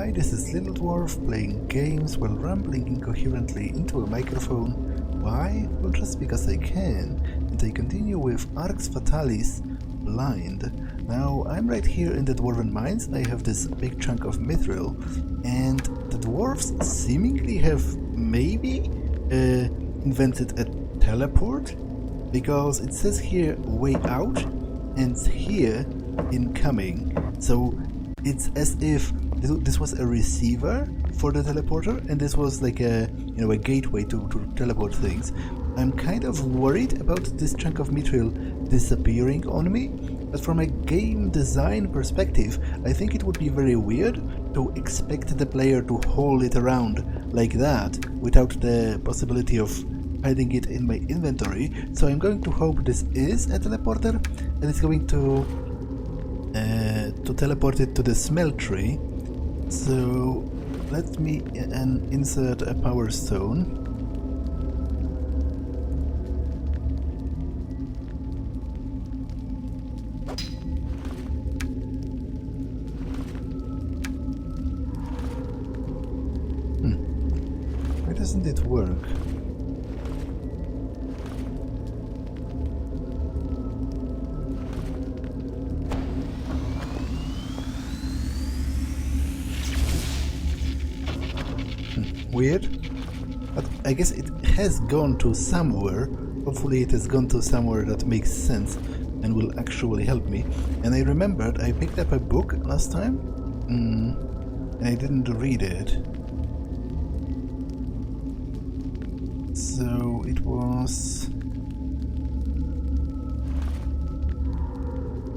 Hi, this is Little Dwarf playing games while rambling incoherently into a microphone. Why? Well, just because I can. And I continue with Arx Fatalis, Blind. Now, I'm right here in the Dwarven Mines. I have this big chunk of mithril, and the dwarves seemingly have maybe invented a teleport, because it says here way out and here incoming. So it's as if this was a receiver for the teleporter, and this was like a a gateway to teleport things. I'm kind of worried about this chunk of mithril disappearing on me, but from a game design perspective, I think it would be very weird to expect the player to haul it around like that without the possibility of hiding it in my inventory. So I'm going to hope this is a teleporter, and it's going to teleport it to the smeltry. So let me insert a power stone. Why doesn't it work? Weird, but I guess it has gone to somewhere. Hopefully it has gone to somewhere that makes sense and will actually help me. And I remembered I picked up a book last time, and I didn't read it. So it was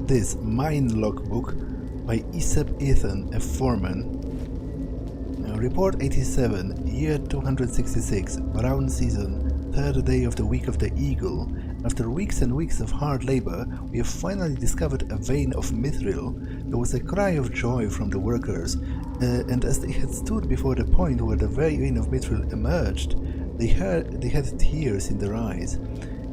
this Mine Logbook by Isep Ethan, a foreman. Report 87, year 266, Brown season, third day of the week of the Eagle. After weeks and weeks of hard labor, we have finally discovered a vein of mithril. There was a cry of joy from the workers, and as they had stood before the point where the vein of mithril emerged, they had tears in their eyes.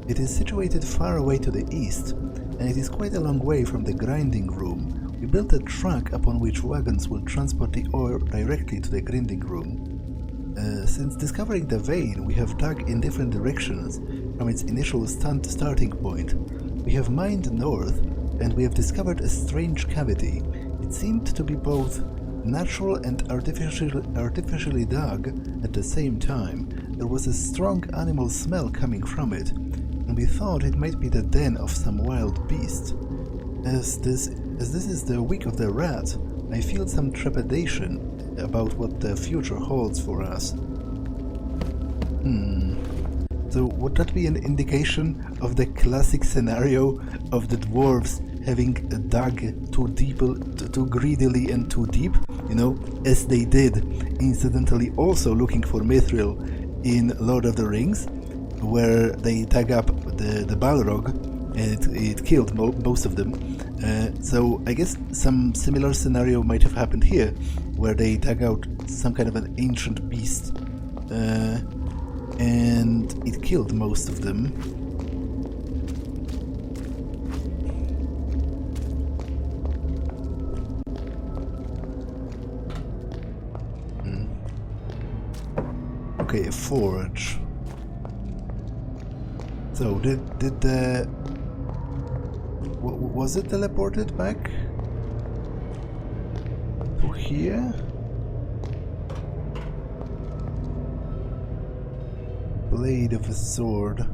It is situated far away to the east, and it is quite a long way from the grinding room. We built a truck upon which wagons will transport the ore directly to the grinding room. Since discovering the vein, we have dug in different directions from its initial starting point. We have mined north, and we have discovered a strange cavity. It seemed to be both natural and artificially dug at the same time. There was a strong animal smell coming from it, and we thought it might be the den of some wild beast. As this is the week of the rat, I feel some trepidation about what the future holds for us. So would that be an indication of the classic scenario of the dwarves having dug too greedily and too deep? As they did, incidentally also looking for mithril in Lord of the Rings, where they dug up the Balrog, and it killed most of them. So I guess some similar scenario might have happened here, where they dug out some kind of an ancient beast, and it killed most of them. Okay, a forge. So did the... was it teleported back to here? Blade of a sword.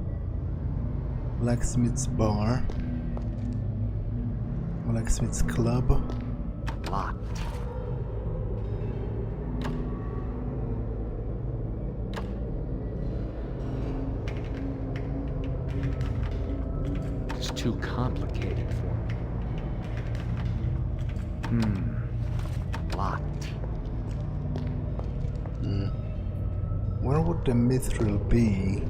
Blacksmith's bar. Blacksmith's club. Locked. It's too complicated for me. Locked. Where would the mithril be?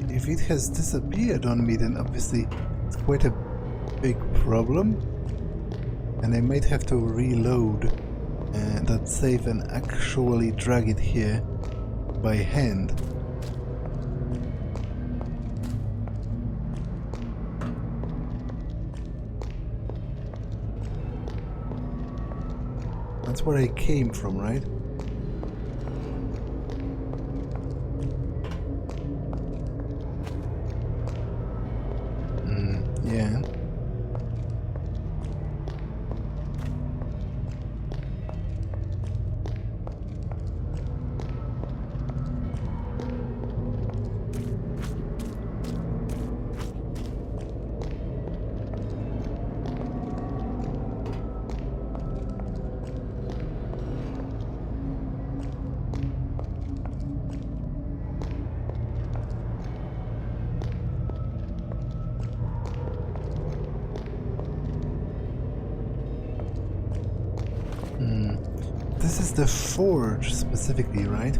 If it has disappeared on me, then obviously it's quite a big problem, and I might have to reload that save and actually drag it here by hand. That's where I came from, right? Yeah. This is the forge specifically, right?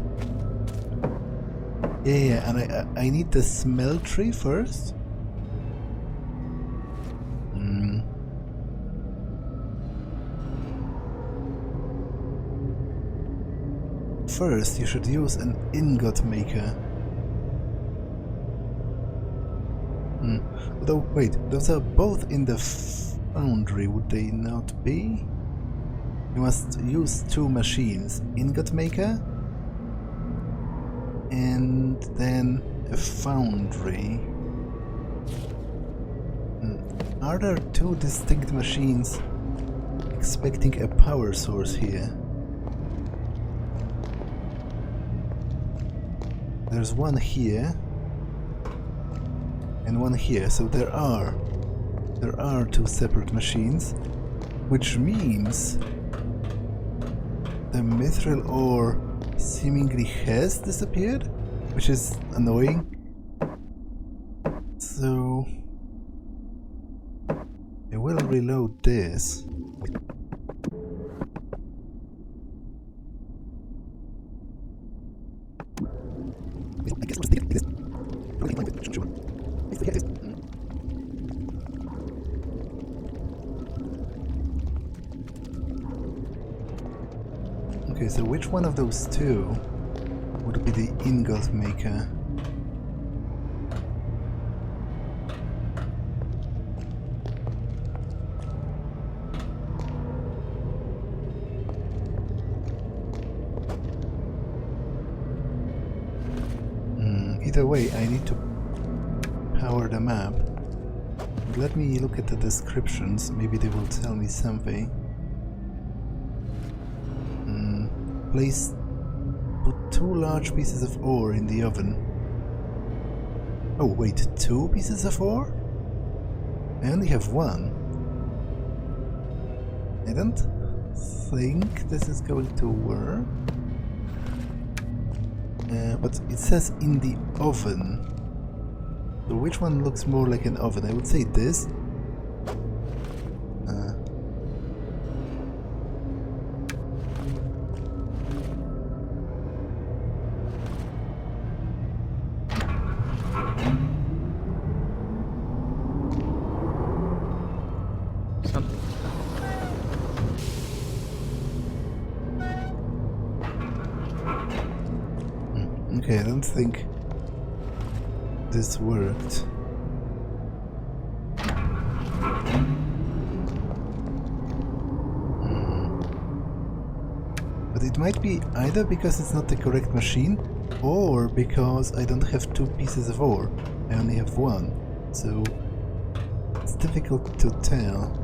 Yeah, and I need the smeltry first. First, you should use an ingot maker. Though, wait, those are both in the foundry, would they not be? You must use two machines, ingot maker and then a foundry. Are there two distinct machines expecting a power source here? There's one here and one here, so there are two separate machines, which means the mithril ore seemingly has disappeared, which is annoying. So I will reload this. Okay, so which one of those two would be the ingot maker? Either way, I need to power the map. Let me look at the descriptions, maybe they will tell me something. Put two large pieces of ore in the oven. Oh wait, two pieces of ore? I only have one. I don't think this is going to work. But it says in the oven. So which one looks more like an oven? I would say this. Okay, I don't think this worked. But it might be either because it's not the correct machine, or because I don't have two pieces of ore. I only have one, so it's difficult to tell.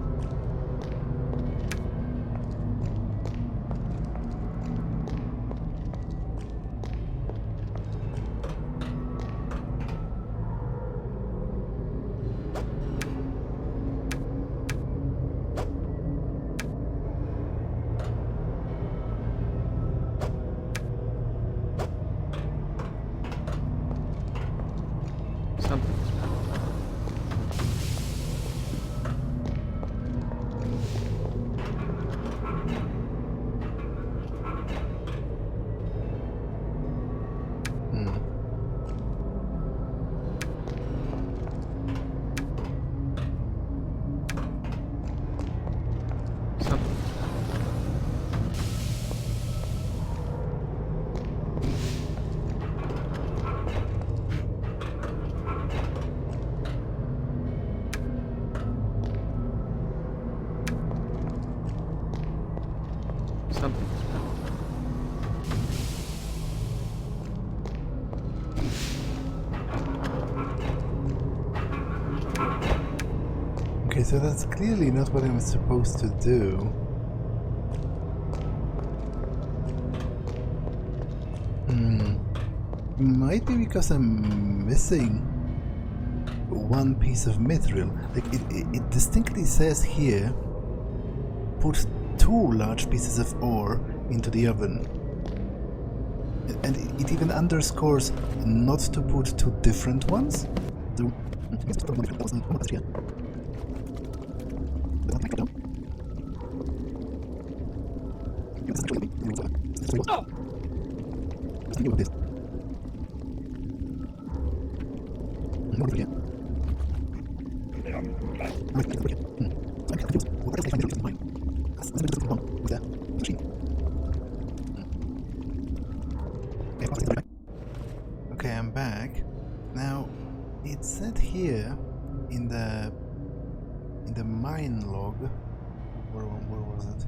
So that's clearly not what I'm supposed to do. Might be because I'm missing one piece of mithril. Like it distinctly says here, put 2 large pieces of ore into the oven. And it even underscores not to put 2 different ones. So, okay, I'm back. Now, it said here in the mine log. Where was it?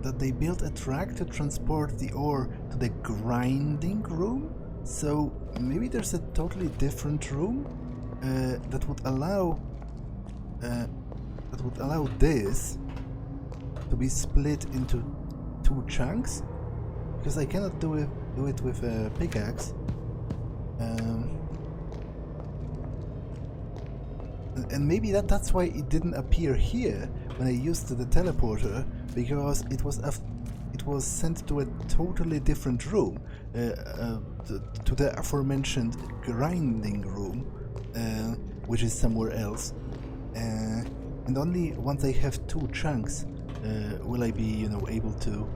That they built a track to transport the ore to the grinding room. So maybe there's a totally different room that would allow this to be split into 2 chunks, because I cannot do it with a pickaxe. And maybe that's why it didn't appear here when I used the teleporter, because it was sent to a totally different room, to the aforementioned grinding room, which is somewhere else. And only once I have 2 chunks will I be, able to.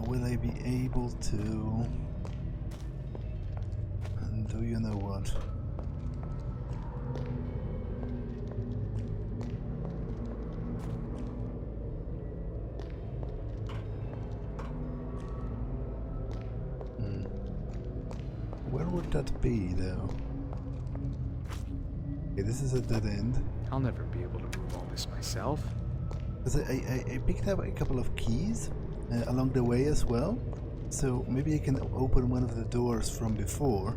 Will I be able to? And do you know what? Where would that be, though? Okay, this is a dead end. I'll never be able to move all this myself. I picked up a couple of keys along the way as well, so maybe I can open one of the doors from before.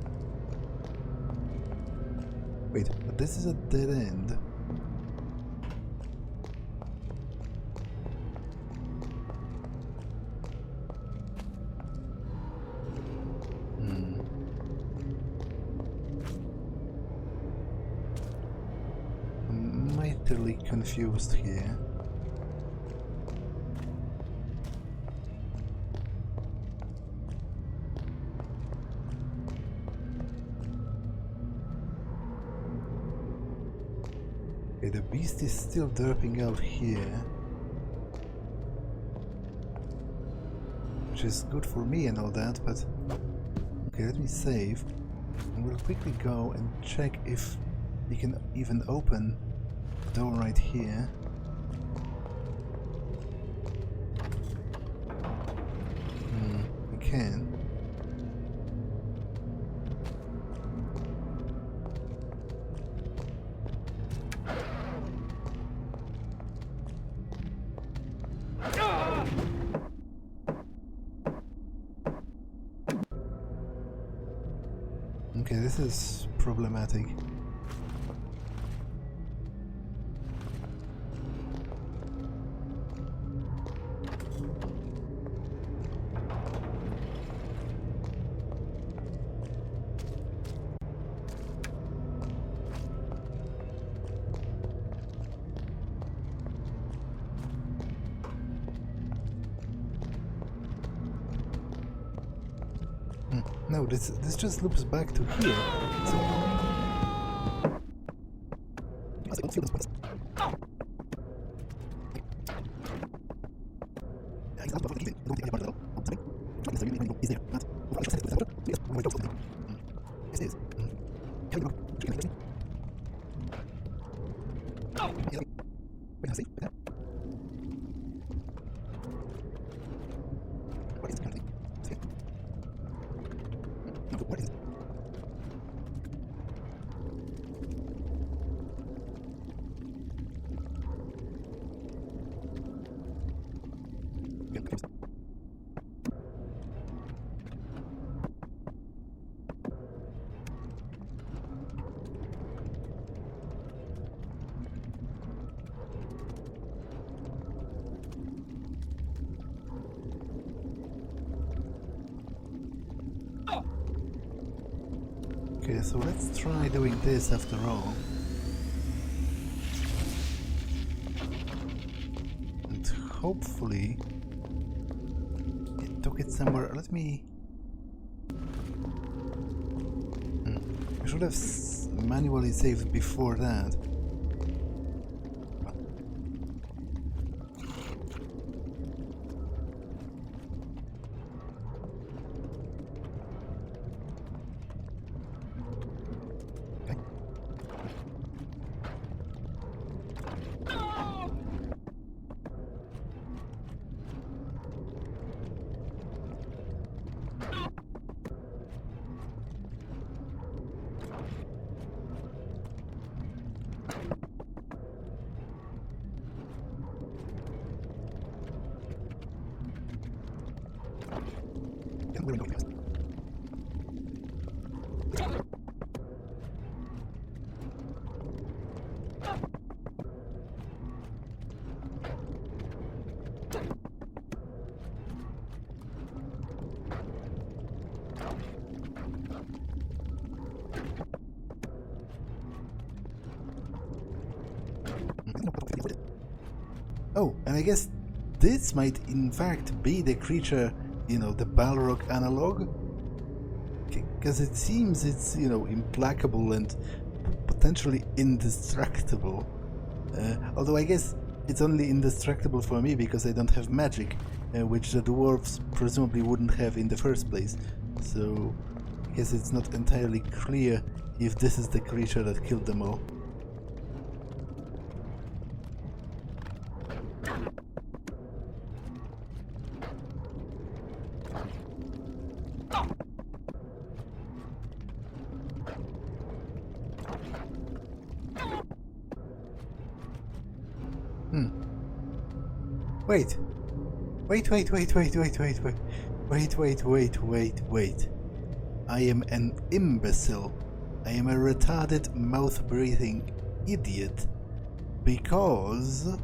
Wait, but this is a dead end. I'm mightily confused here. Okay, the beast is still derping out here, which is good for me and all that, but okay, let me save and we'll quickly go and check if we can even open the door right here. We can. Okay, this is problematic. No, this just loops back to here. Okay, so let's try doing this after all. And hopefully it took it somewhere. Let me... I should have manually saved before that. Oh, and I guess this might in fact be the creature, you know, the Balrog analog. Because it seems it's, you know, implacable and potentially indestructible. Although I guess it's only indestructible for me because I don't have magic, which the dwarves presumably wouldn't have in the first place. So I guess it's not entirely clear if this is the creature that killed them all. Wait. I am an imbecile. I am a retarded, mouth-breathing idiot. Because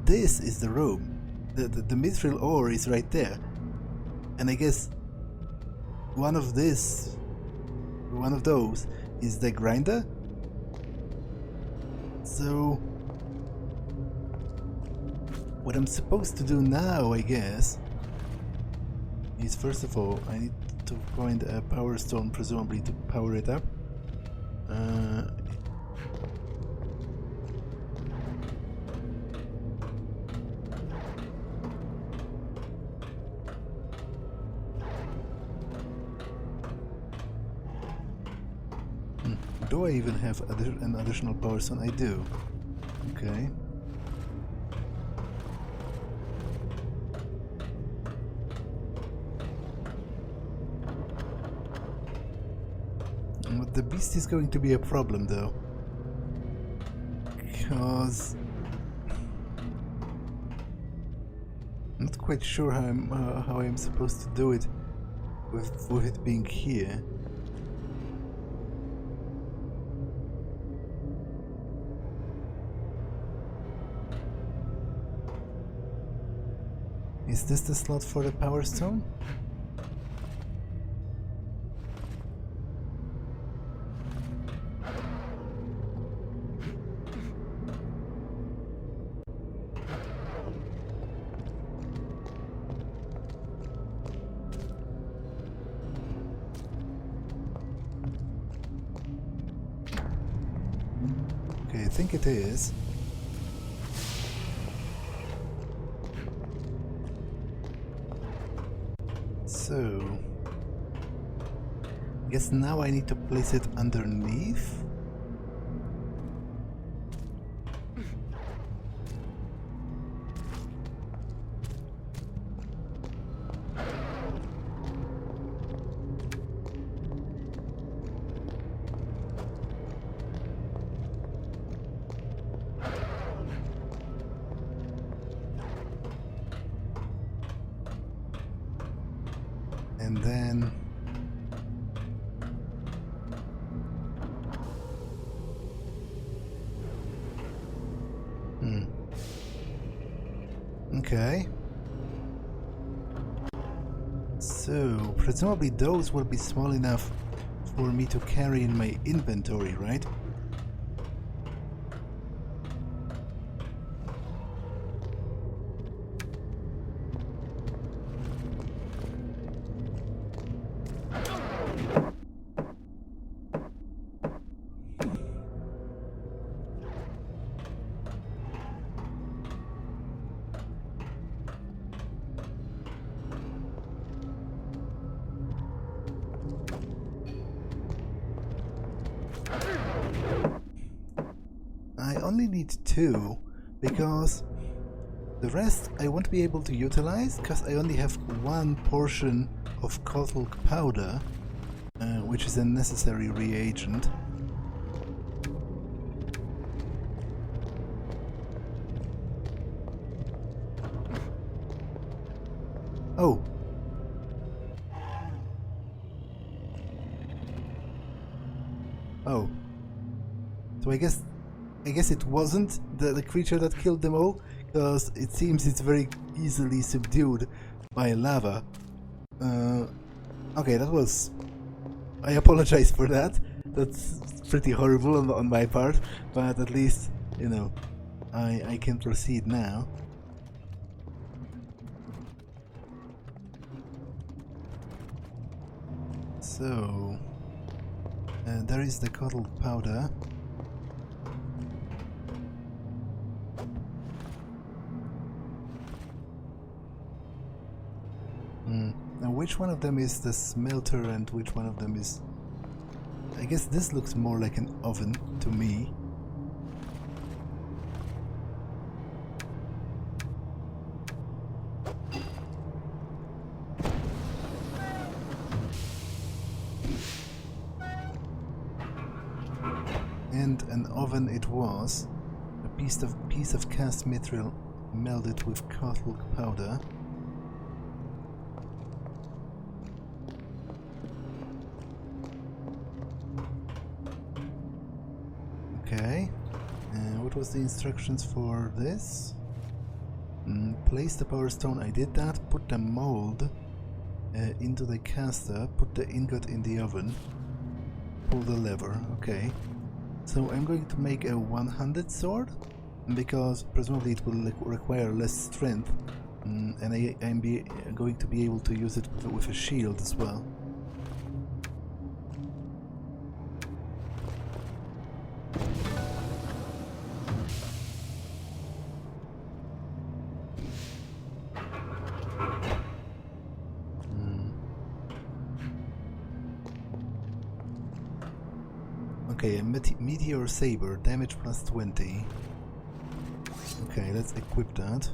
this is the room. The mithril ore is right there. And I guess one of those is the grinder. So what I'm supposed to do now, I guess, is first of all, I need to find a power stone, presumably to power it up. Do I even have an additional power stone? I do. Okay. But the beast is going to be a problem, though, because I'm not quite sure how I'm supposed to do it with it being here. Is this the slot for the power stone? Okay, I think it is. So, I guess now I need to place it underneath. And then okay. So presumably those will be small enough for me to carry in my inventory, right? I only need 2 because the rest I won't be able to utilize because I only have 1 portion of cotton powder, which is a necessary reagent. Oh. Oh. So I guess it wasn't the creature that killed them all, because it seems it's very easily subdued by lava. Okay, that was... I apologize for that. That's pretty horrible on my part, but at least, you know, I can proceed now. So... there is the cotton powder. Now which one of them is the smelter and which one of them is... I guess this looks more like an oven to me. And an oven it was. A piece of cast mithril melded with cotton powder. Okay, what was the instructions for this? Place the power stone, I did that. Put the mold into the caster, put the ingot in the oven, pull the lever, okay. So I'm going to make a one-handed sword, because presumably it will require less strength, and I'm going to be able to use it with a shield as well. Okay, a meteor saber, damage plus 20. Okay, let's equip that.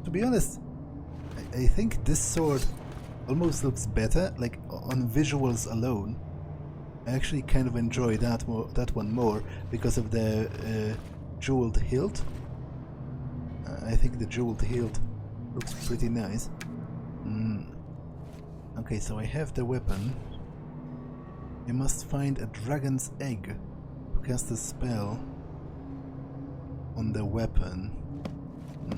To be honest, I think this sword almost looks better, like on visuals alone. I actually kind of enjoy that one more because of the jeweled hilt. I think the jeweled hilt looks pretty nice. Okay, so I have the weapon. You must find a dragon's egg to cast a spell on the weapon.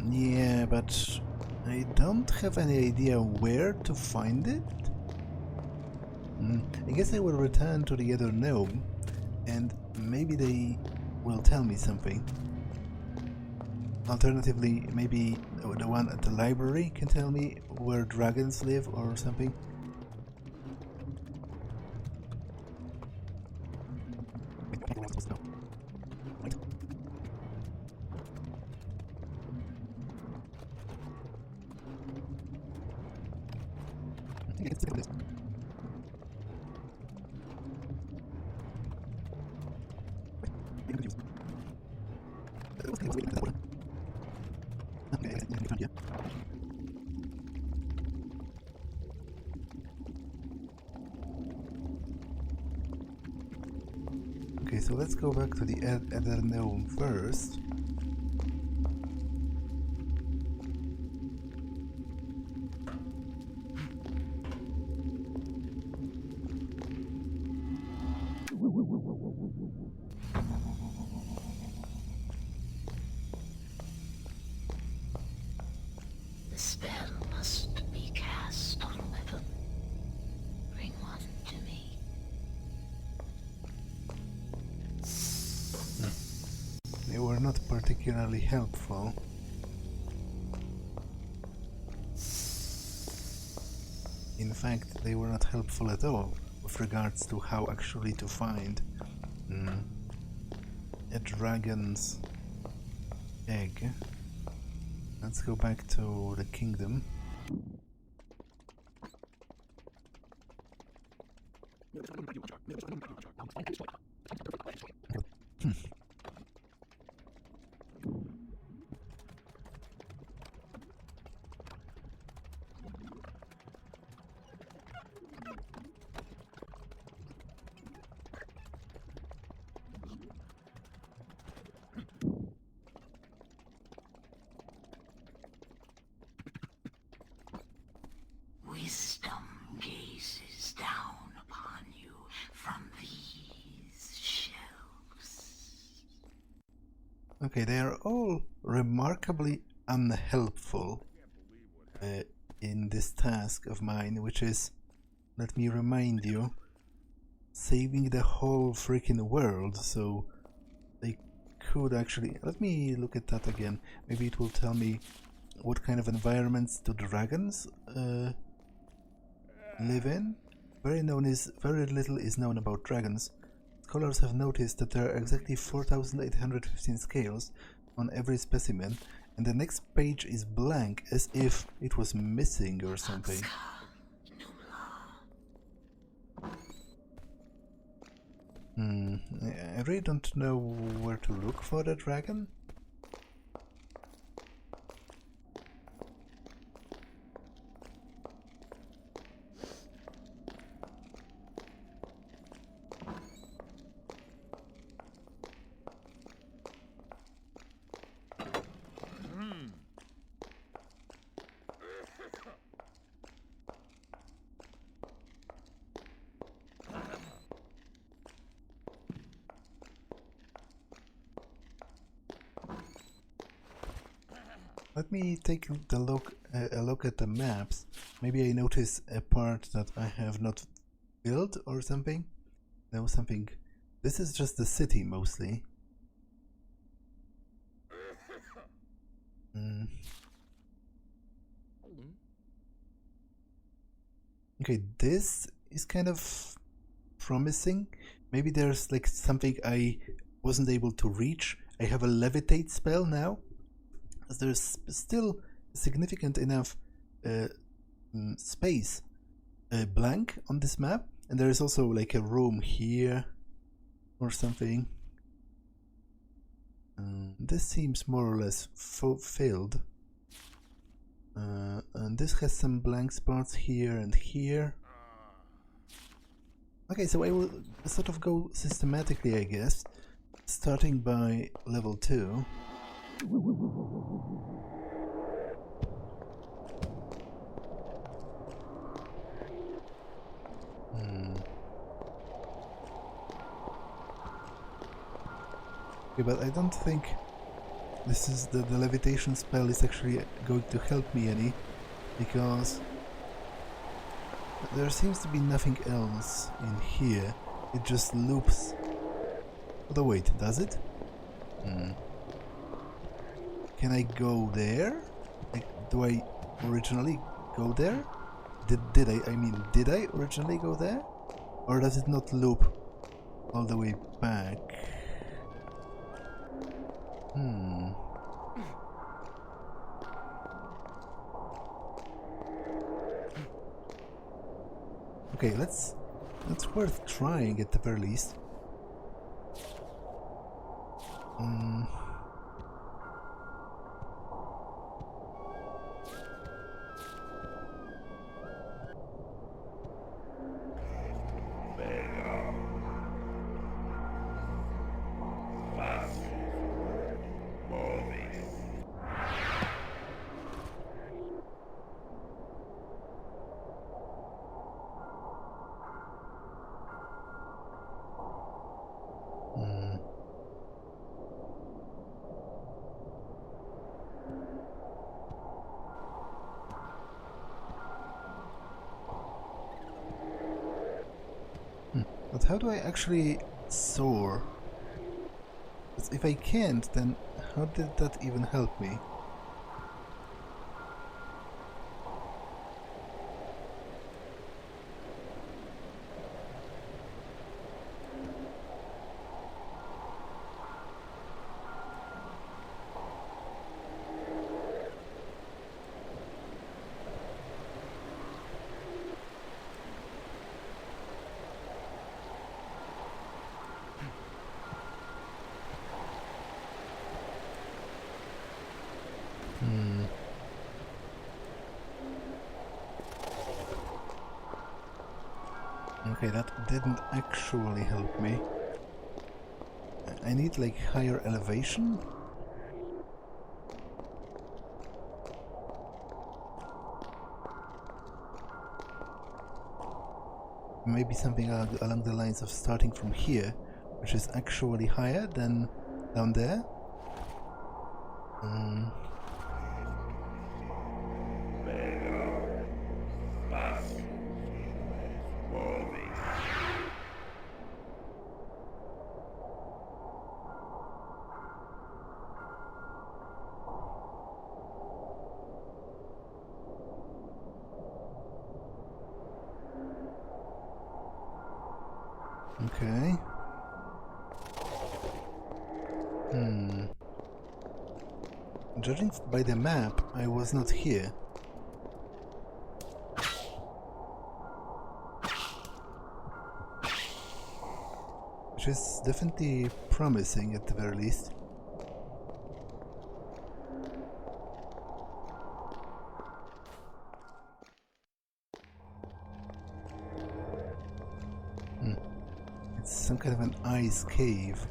Yeah, but I don't have any idea where to find it. I guess I will return to the other gnome and maybe they will tell me something. Alternatively, maybe the one at the library can tell me where dragons live or something. Okay, so let's go back to the other gnome first. The spell must be cast. particularly helpful. In fact, they were not helpful at all with regards to how actually to find a dragon's egg. Let's go back to the kingdom. Wisdom gazes down upon you from these shelves. Okay, they are all remarkably unhelpful in this task of mine, which is, let me remind you, saving the whole freaking world. So they could actually, let me look at that again. Maybe it will tell me what kind of environments do dragons live in. Very little is known about dragons. Scholars have noticed that there are exactly 4,815 scales on every specimen, and the next page is blank, as if it was missing or something. I really don't know where to look for the dragon. Let me take a look at the maps. Maybe I notice a part that I have not built or something. No, something. This is just the city mostly. Okay, this is kind of promising. Maybe there's like something I wasn't able to reach. I have a levitate spell now. There's still significant enough space blank on this map, and there is also like a room here or something. This seems more or less filled, and this has some blank spots here and here. Okay, so I will sort of go systematically, I guess, starting by level 2. Okay, but I don't think this is the levitation spell is actually going to help me any, because there seems to be nothing else in here. It just loops. Oh wait, does it? Can I go there? Like, do I originally go there? Did I originally go there? Or does it not loop all the way back? Okay, that's worth trying at the very least. But how do I actually soar? But if I can't, then how did that even help me? Okay, that didn't actually help me. I need like higher elevation? Maybe something along the lines of starting from here, which is actually higher than down there? Okay. Judging by the map, I was not here. Which is definitely promising at the very least. It's some kind of an ice cave.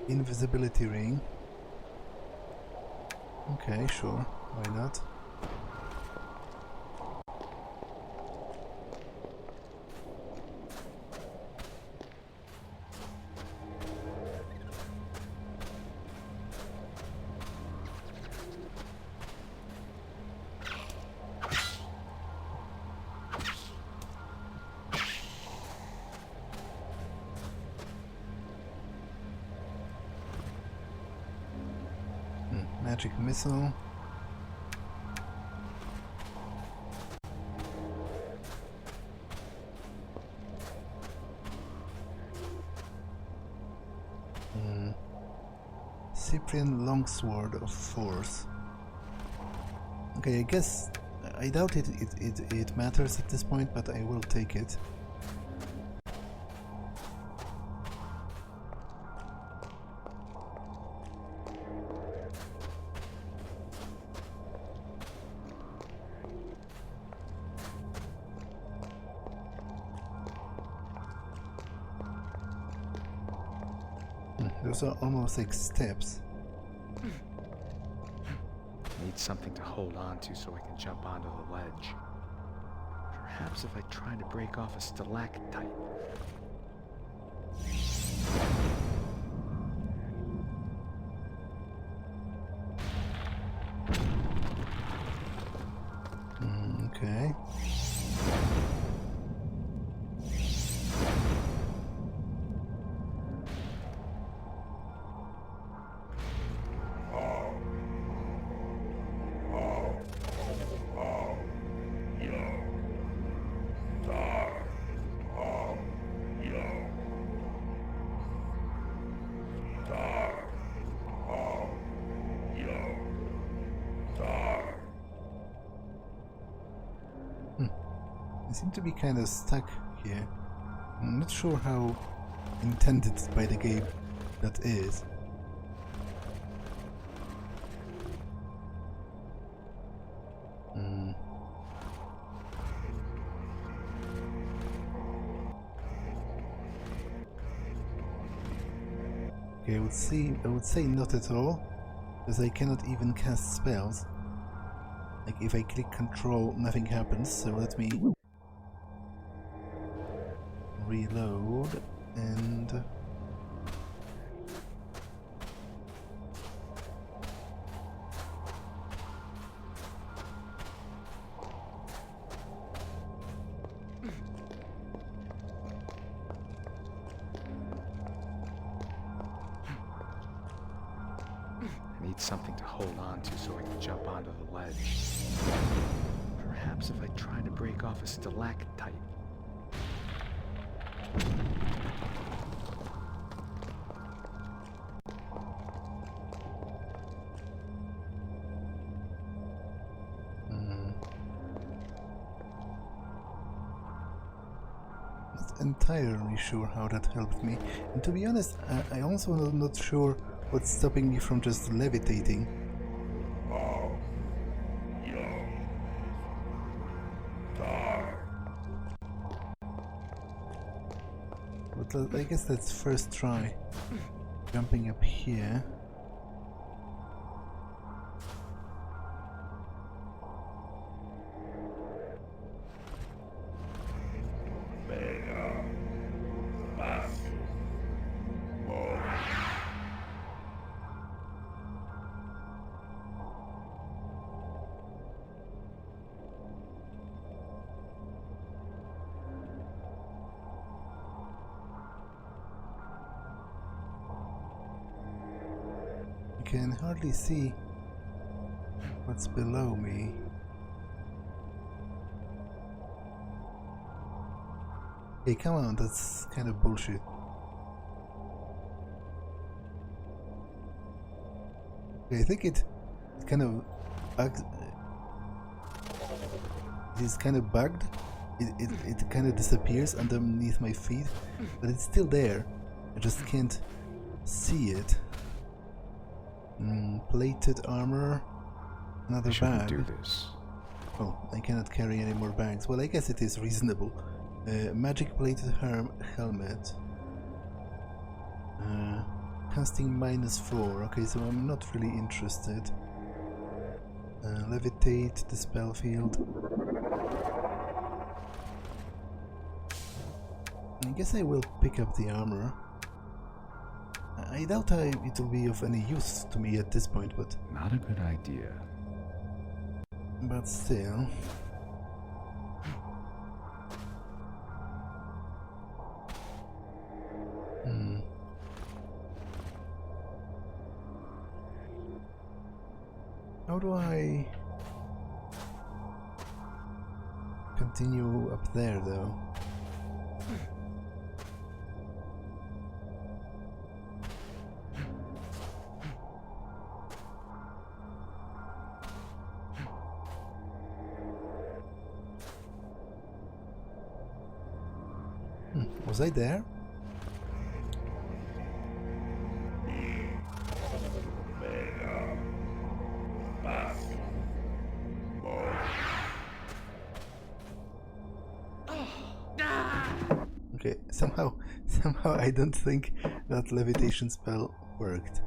Invisibility ring. Okay, sure. Why not? Magic missile. Cyprian longsword of force. Okay, I guess I doubt it matters at this point, but I will take it. Those are almost like steps. Need something to hold on to so I can jump onto the ledge. Perhaps if I try to break off a stalactite. Okay. I seem to be kind of stuck here. I'm not sure how intended by the game that is. Okay, I would say not at all, because I cannot even cast spells. Like if I click control, nothing happens, so let me reload and need something to hold on to so I can jump onto the ledge. Perhaps if I try to break off a stalactite. Not entirely sure how that helped me. And to be honest, I also not sure what's stopping me from just levitating. But I guess let's first try jumping up here. I can hardly see what's below me. Hey, come on, that's kind of bullshit. Okay, I think it kind of bugs. It is kind of bugged. It kind of disappears underneath my feet, but it's still there. I just can't see it. Plated armor. Another bag. Do this. Oh, I cannot carry any more bags. Well, I guess it is reasonable. Magic plated helmet. Casting -4. Okay, so I'm not really interested. Levitate, dispel field. I guess I will pick up the armor. I doubt it will be of any use to me at this point, but... Not a good idea. But still... How do I... continue up there, though? Was I there? Okay, somehow I don't think that levitation spell worked.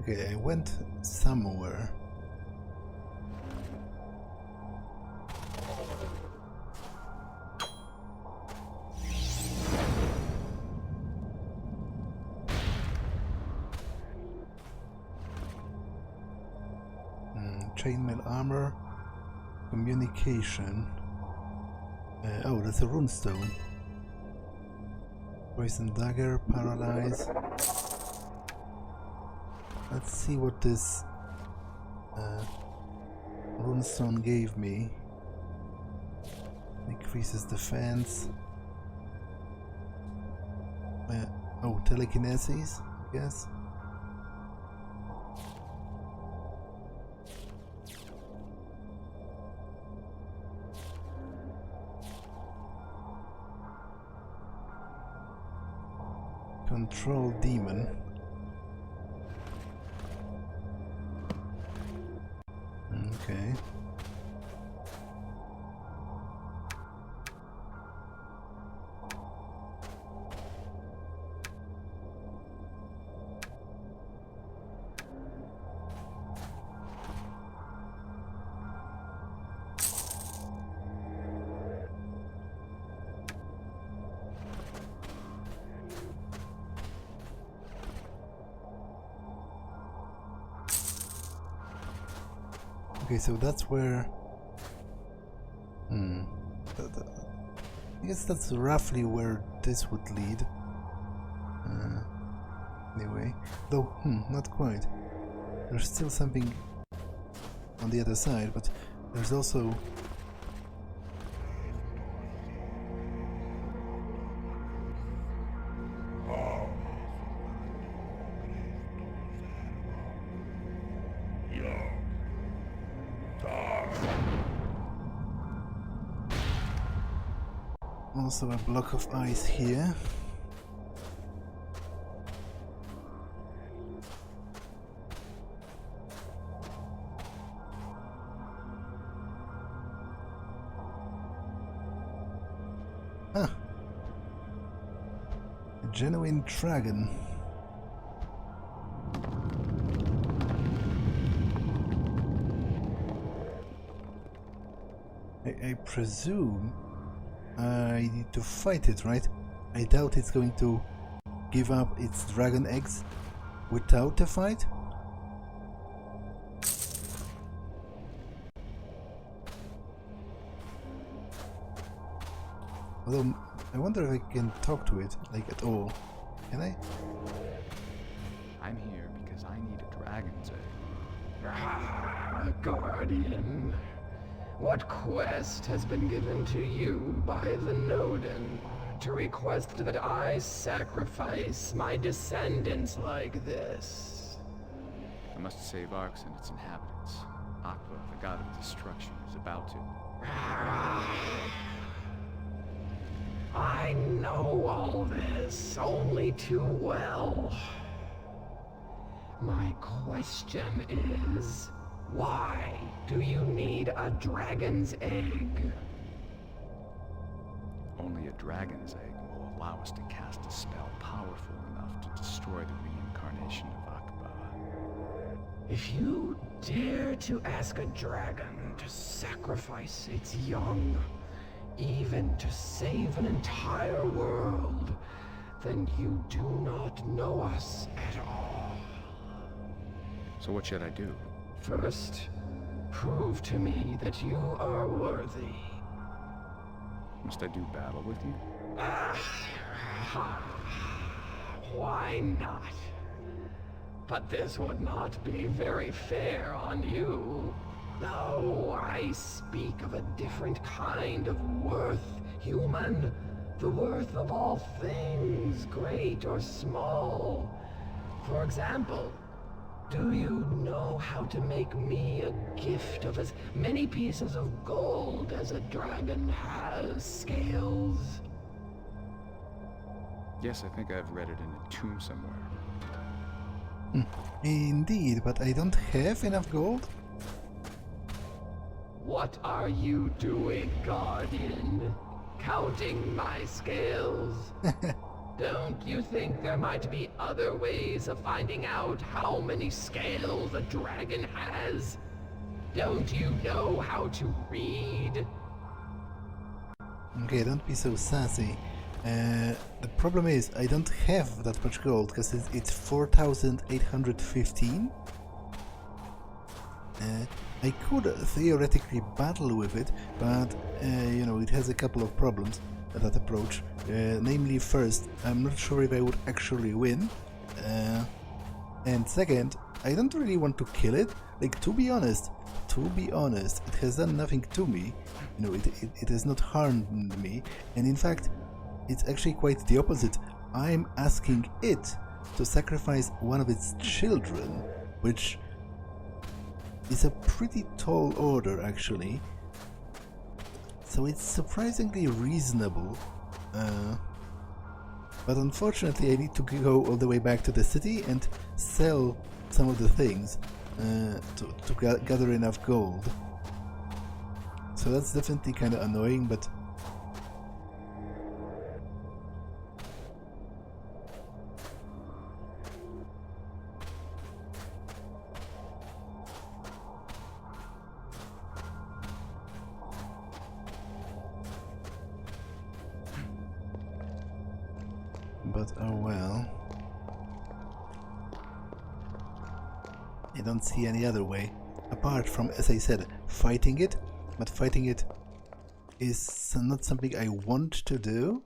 Okay, I went somewhere. Chainmail armor, communication. Oh, that's a runestone. Poison dagger, paralyze. Let's see what this runestone gave me. Increases defense. Oh, telekinesis, I guess. Control demon. Okay. Okay, so that's where... I guess that's roughly where this would lead. Anyway, though, not quite. There's still something on the other side, but there's also... also a block of ice here. Ah, a genuine dragon. I presume I need to fight it, right? I doubt it's going to give up its dragon eggs without a fight. Although, I wonder if I can talk to it, like at all. Can I? I'm here because I need a dragon's egg. Ah, Guardian. What quest has been given to you by the Nodin to request that I sacrifice my descendants like this? I must save Arx and its inhabitants. Aqua, the god of destruction, is about to. I know all this only too well. My question is, why do you need a dragon's egg? Only a dragon's egg will allow us to cast a spell powerful enough to destroy the reincarnation of Akba. If you dare to ask a dragon to sacrifice its young, even to save an entire world, then you do not know us at all. So what should I do? First, prove to me that you are worthy. Must I do battle with you? Why not? But this would not be very fair on you. No, I speak of a different kind of worth, human. The worth of all things, great or small. For example, do you know how to make me a gift of as many pieces of gold as a dragon has scales? Yes, I think I've read it in a tomb somewhere. Indeed, but I don't have enough gold. What are you doing, Guardian? Counting my scales? Don't you think there might be other ways of finding out how many scales a dragon has? Don't you know how to read? Okay, don't be so sassy. The problem is, I don't have that much gold, because it's 4,815. I could theoretically battle with it, but, you know, it has a couple of problems, that approach. Namely, first, I'm not sure if I would actually win. And second, I don't really want to kill it. Like, to be honest, it has done nothing to me. You know, it has not harmed me. And in fact, it's actually quite the opposite. I'm asking it to sacrifice one of its children, which is a pretty tall order, actually. So it's surprisingly reasonable. But unfortunately I need to go all the way back to the city and sell some of the things to gather enough gold. So that's definitely kind of annoying, but oh well. I don't see any other way. apart from, as I said, fighting it, but fighting it is not something I want to do,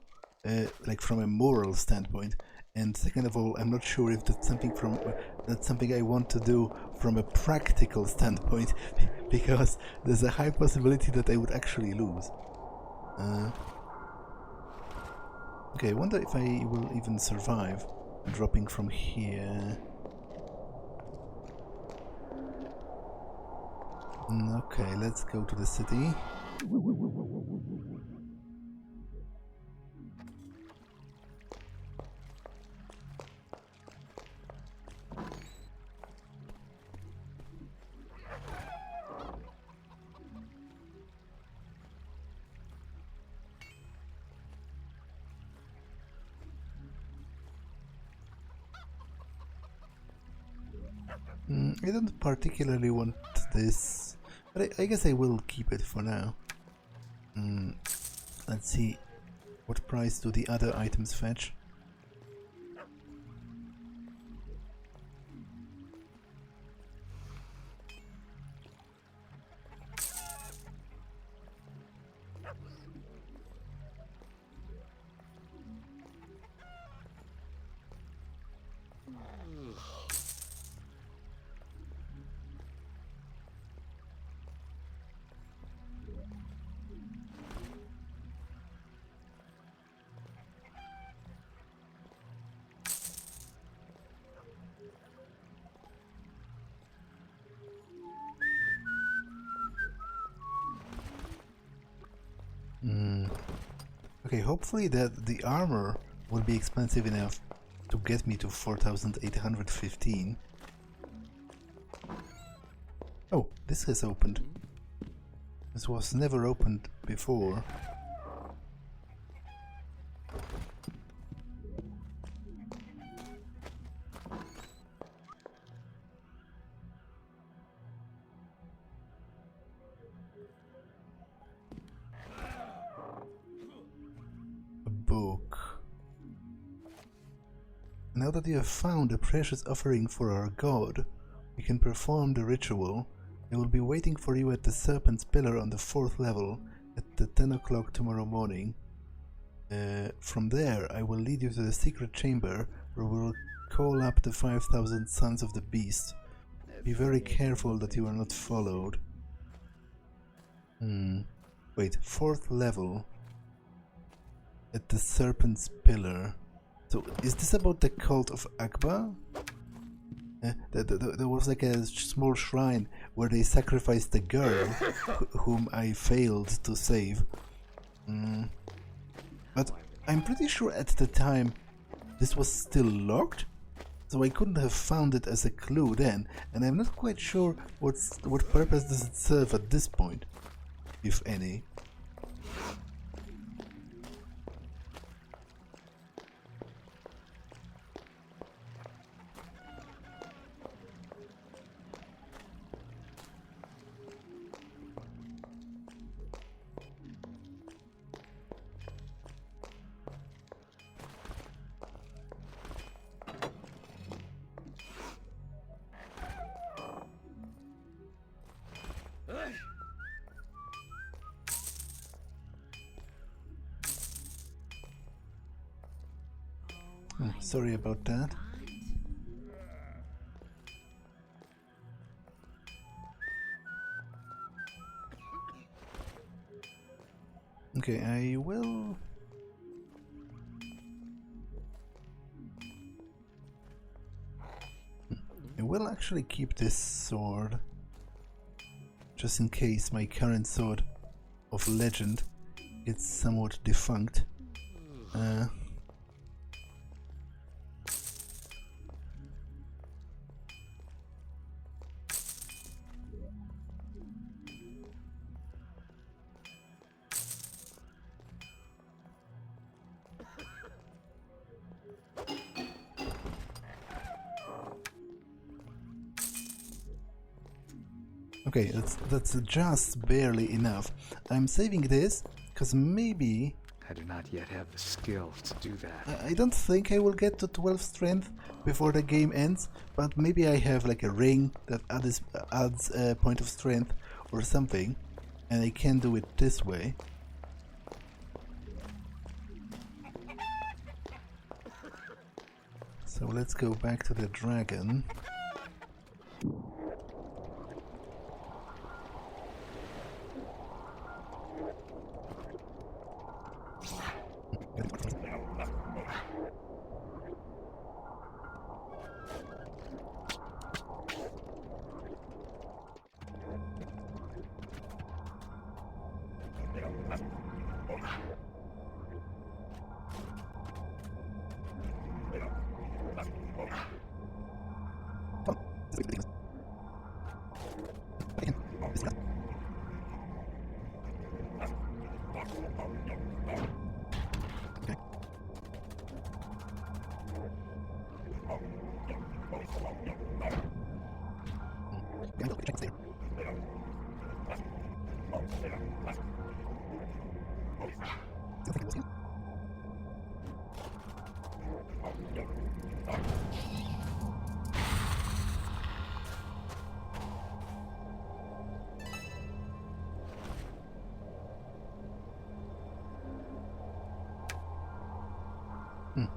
like from a moral standpoint. And second of all, I'm not sure if that's something I want to do from a practical standpoint, because there's a high possibility that I would actually lose. Okay, I wonder if I will even survive dropping from here. Okay, let's go to the city. I don't particularly want this, but I guess I will keep it for now. Let's see, what price do the other items fetch? Okay, hopefully that the armor will be expensive enough to get me to 4,815. Oh, this has opened. This was never opened before. Now that you have found a precious offering for our god, we can perform the ritual. I will be waiting for you at the Serpent's Pillar on the 4th level at the 10 o'clock tomorrow morning. From there, I will lead you to the secret chamber where we will call up the 5,000 Sons of the Beast. Be very careful that you are not followed. Wait, 4th level at the Serpent's Pillar. So, is this about the cult of Akba? There was like a small shrine where they sacrificed the girl whom I failed to save. But I'm pretty sure at the time this was still locked, so I couldn't have found it as a clue then, and I'm not quite sure what purpose does it serve at this point, if any. Sorry about that. Okay, I will actually keep this sword just in case my current sword of legend gets somewhat defunct. Okay, that's just barely enough. I'm saving this because maybe I do not yet have the skill to do that. I don't think I will get to 12 strength before the game ends, but maybe I have like a ring that adds a point of strength or something, and I can do it this way. So let's go back to the dragon.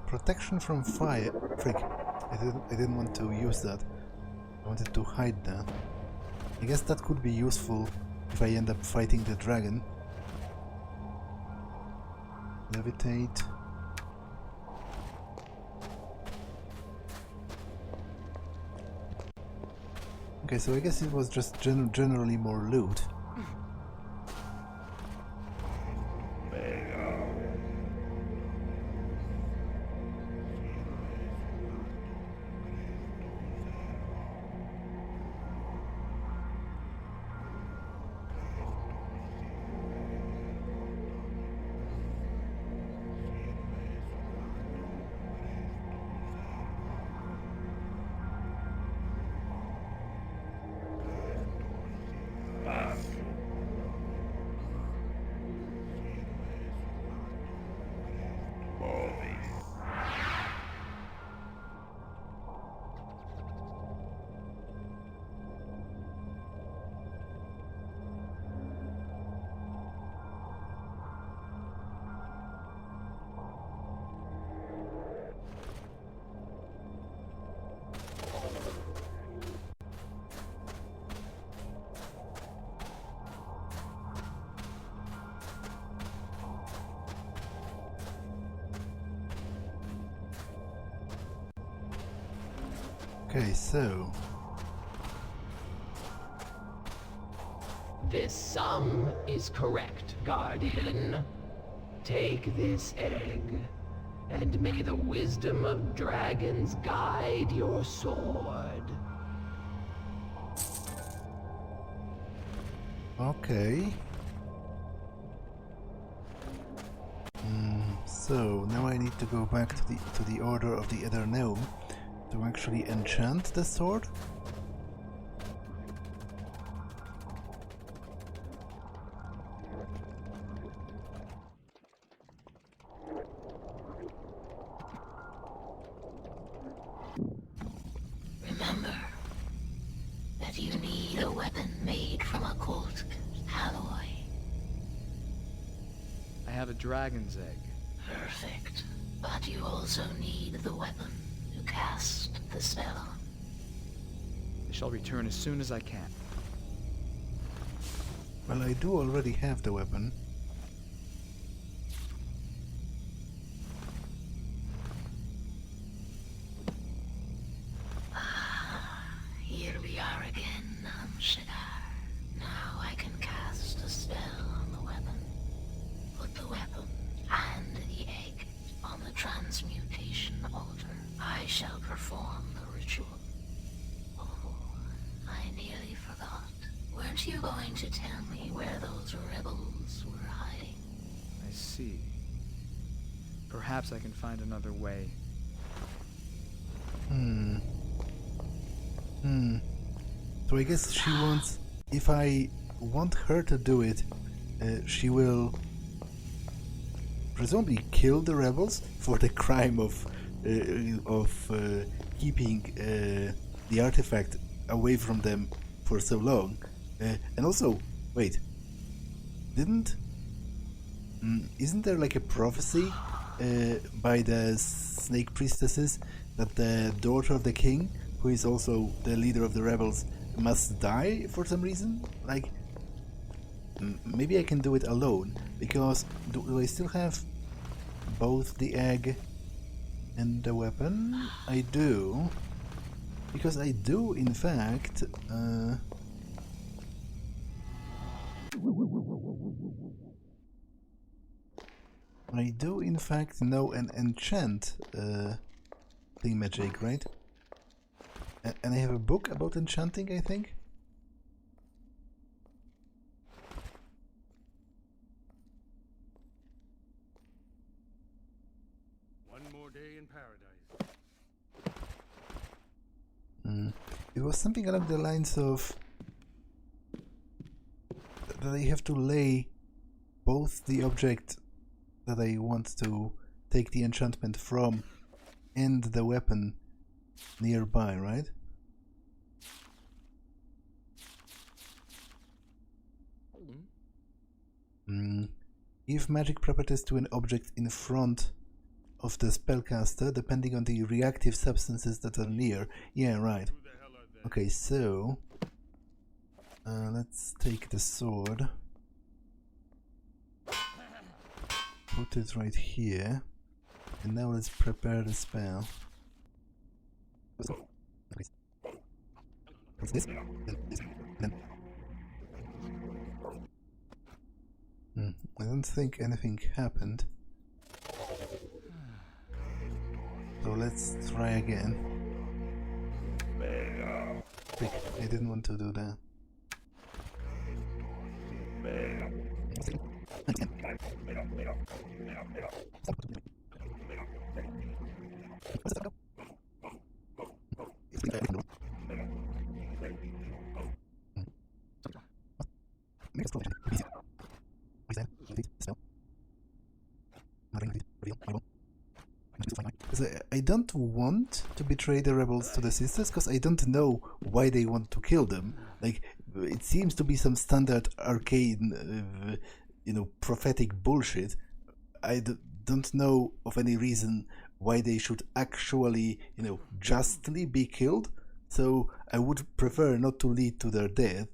Protection from fire. Frick. I didn't want to use that. I wanted to hide that. I guess that could be useful if I end up fighting the dragon. Levitate. Okay, so I guess it was just generally more loot. Okay, so... This sum is correct, Guardian. Take this egg, and may the wisdom of dragons guide your sword. Okay. So now I need to go back to the Order of the Ether Gnome to actually enchant the sword. Remember that you need a weapon made from a gold alloy. I have a dragon's egg. Perfect. But you also need the weapon to cast the spell. I shall return as soon as I can. Well, I do already have the weapon. Here we are again, Shadar. Now I can cast a spell on the weapon. Put the weapon and the egg on the transmutation altar. I shall perform the ritual. Oh, I nearly forgot. Weren't you going to tell me where those rebels were hiding? I see. Perhaps I can find another way. So I guess she wants... If I want her to do it, she will presumably kill the rebels for the crime of keeping the artifact away from them for so long. And also, wait, isn't there like a prophecy by the snake priestesses that the daughter of the king, who is also the leader of the rebels, must die for some reason? Like, maybe I can do it alone, because do I still have both the egg and the weapon? I do, because I do in fact know an enchant thingamajig, right? And I have a book about enchanting, I think. One more day in paradise. It was something along the lines of that I have to lay both the object that I want to take the enchantment from and the weapon nearby, right? Give magic properties to an object in front of the spellcaster, depending on the reactive substances that are near. Yeah, right. Okay, so let's take the sword, put it right here, and now let's prepare the spell. What's this? I don't think anything happened. So let's try again. Quick, I didn't want to do that. I don't want to betray the rebels to the sisters, because I don't know why they want to kill them. Like, it seems to be some standard arcane, prophetic bullshit. I don't know of any reason why they should actually, justly be killed. So I would prefer not to lead to their death.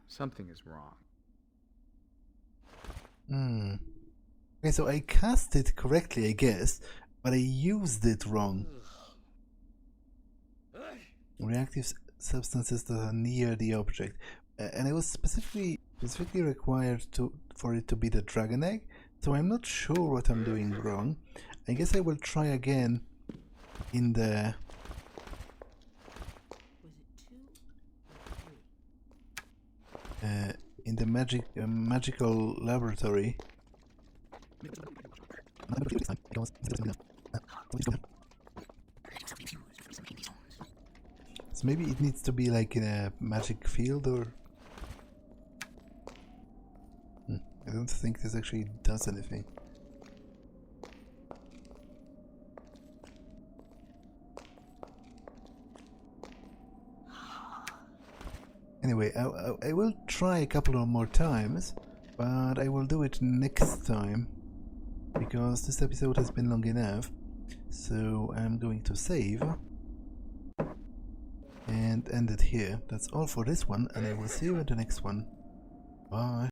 Something is wrong. Okay, so I cast it correctly, I guess, but I used it wrong. Reactive substances that are near the object, and I was specifically required for it to be the dragon egg. So I'm not sure what I'm doing wrong. I guess I will try again in the. In the magical laboratory. So maybe it needs to be like in a magic field, or I don't think this actually does anything. Anyway, I will try a couple of more times, but I will do it next time, because this episode has been long enough. So I'm going to save and end it here. That's all for this one, and I will see you in the next one. Bye.